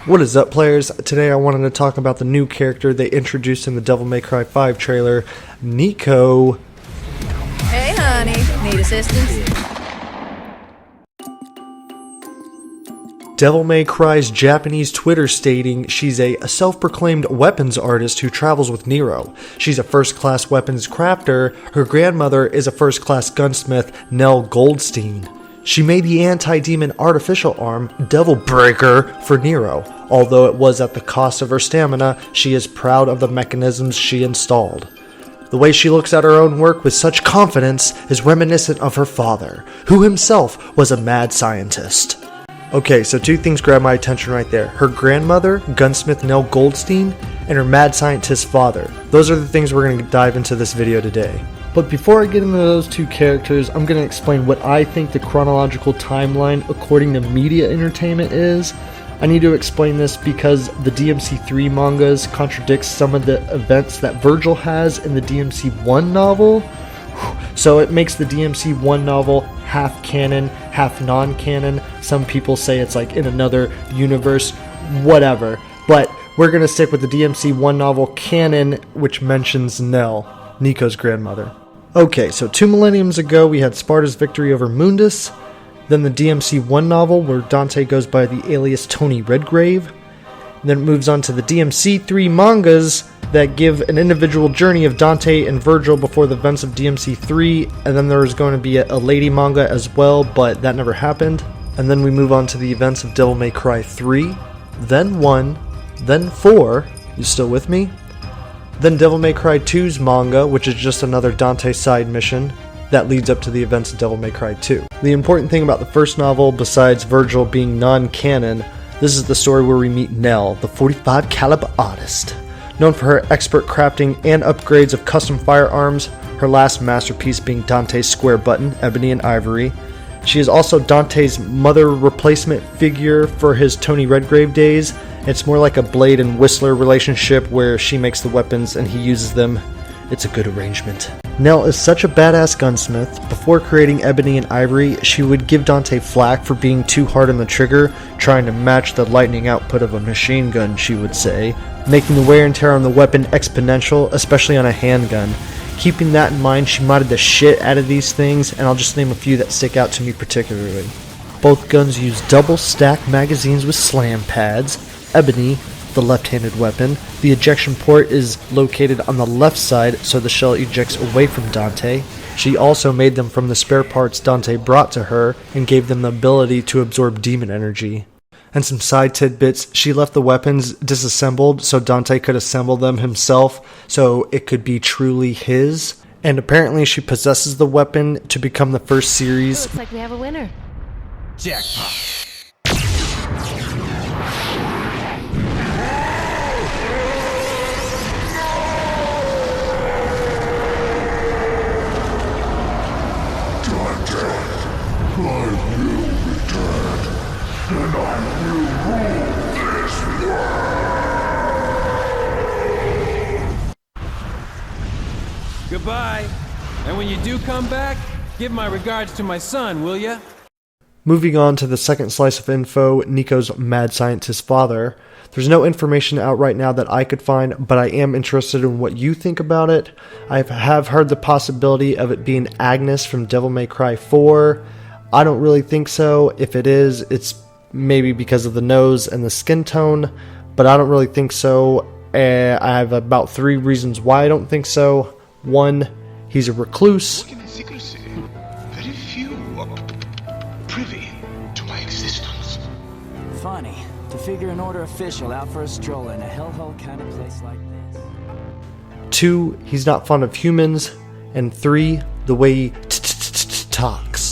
What is up, players? Today I wanted to talk about the new character they introduced in the Devil May Cry 5 trailer, Nico. Hey honey, need assistance? Devil May Cry's Japanese Twitter stating she's a self-proclaimed weapons artist who travels with Nero. She's a first-class weapons crafter. Her grandmother is a first-class gunsmith, Nell Goldstein. She made the anti-demon artificial arm, Devil Breaker, for Nero. Although it was at the cost of her stamina, she is proud of the mechanisms she installed. The way she looks at her own work with such confidence is reminiscent of her father, who himself was a mad scientist. Okay, so two things grab my attention right there. Her grandmother, gunsmith Nell Goldstein, and her mad scientist father. Those are the things we're going to dive into this video today. But before I get into those two characters, I'm going to explain what I think the chronological timeline according to Media Entertainment is. I need to explain this because the DMC3 mangas contradicts some of the events that Virgil has in the DMC1 novel. So it makes the DMC1 novel half canon, half non-canon. Some people say it's like in another universe, whatever. But we're going to stick with the DMC1 novel canon, which mentions Nell, Nico's grandmother. Okay, so 2 millenniums ago we had Sparta's victory over Mundus. Then the DMC1 novel where Dante goes by the alias Tony Redgrave. And then it moves on to the DMC3 mangas that give an individual journey of Dante and Virgil before the events of DMC3, and then there's going to be a lady manga as well, but that never happened. And then we move on to the events of Devil May Cry 3, then 1, then 4, you still with me? Then Devil May Cry 2's manga, which is just another Dante side mission that leads up to the events of Devil May Cry 2. The important thing about the first novel, besides Virgil being non-canon, this is the story where we meet Nell, the 45 caliber artist. Known for her expert crafting and upgrades of custom firearms, her last masterpiece being Dante's square button, Ebony and Ivory. She is also Dante's mother replacement figure for his Tony Redgrave days. It's more like a Blade and Whistler relationship where she makes the weapons and he uses them. It's a good arrangement. Nell is such a badass gunsmith. Before creating Ebony and Ivory, she would give Dante flack for being too hard on the trigger, trying to match the lightning output of a machine gun, she would say, making the wear and tear on the weapon exponential, especially on a handgun. Keeping that in mind, she modded the shit out of these things, and I'll just name a few that stick out to me particularly. Both guns use double stack magazines with slam pads. Ebony, the left-handed weapon, the ejection port is located on the left side so the shell ejects away from Dante. She also made them from the spare parts Dante brought to her and gave them the ability to absorb demon energy. And some side tidbits, she left the weapons disassembled so Dante could assemble them himself so it could be truly his. And apparently she possesses the weapon to become the first series. Looks like we have a winner. Jackpot. Goodbye. And when you do come back, give my regards to my son, will ya? Moving on to the second slice of info, Nico's mad scientist father. There's no information out right now that I could find, but I am interested in what you think about it. I have heard the possibility of it being Agnes from Devil May Cry 4. I don't really think so. If it is, it's maybe because of the nose and the skin tone, but I don't really think so. I have about 3 reasons why I don't think so. 1, he's a recluse. Working in secrecy. Very few are privy to my existence. Funny to figure an order official out for a stroll in a hellhole kind of place like this. 2, he's not fond of humans. And 3, the way he talks.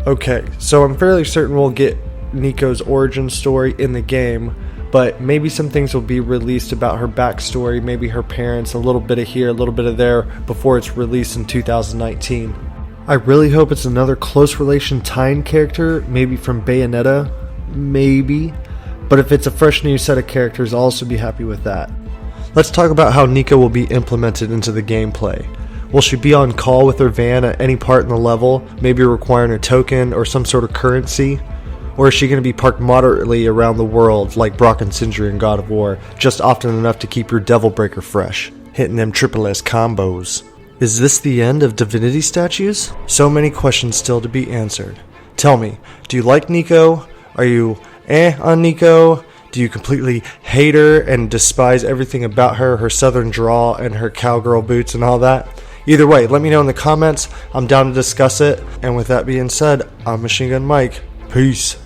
Okay, so I'm fairly certain we'll get Nico's origin story in the game, but maybe some things will be released about her backstory, maybe her parents, a little bit of here, a little bit of there, before it's released in 2019. I really hope it's another close relation Tyne character, maybe from Bayonetta, maybe. But if it's a fresh new set of characters, I'll also be happy with that. Let's talk about how Nico will be implemented into the gameplay. Will she be on call with her van at any part in the level, maybe requiring a token or some sort of currency? Or is she going to be parked moderately around the world like Brock and Sindri in God of War, just often enough to keep your Devil Breaker fresh, hitting them triple S combos? Is this the end of divinity statues? So many questions still to be answered. Tell me, do you like Nico? Are you on Nico? Do you completely hate her and despise everything about her, her southern drawl and her cowgirl boots and all that? Either way, let me know in the comments. I'm down to discuss it. And with that being said, I'm Machine Gun Mike. Peace.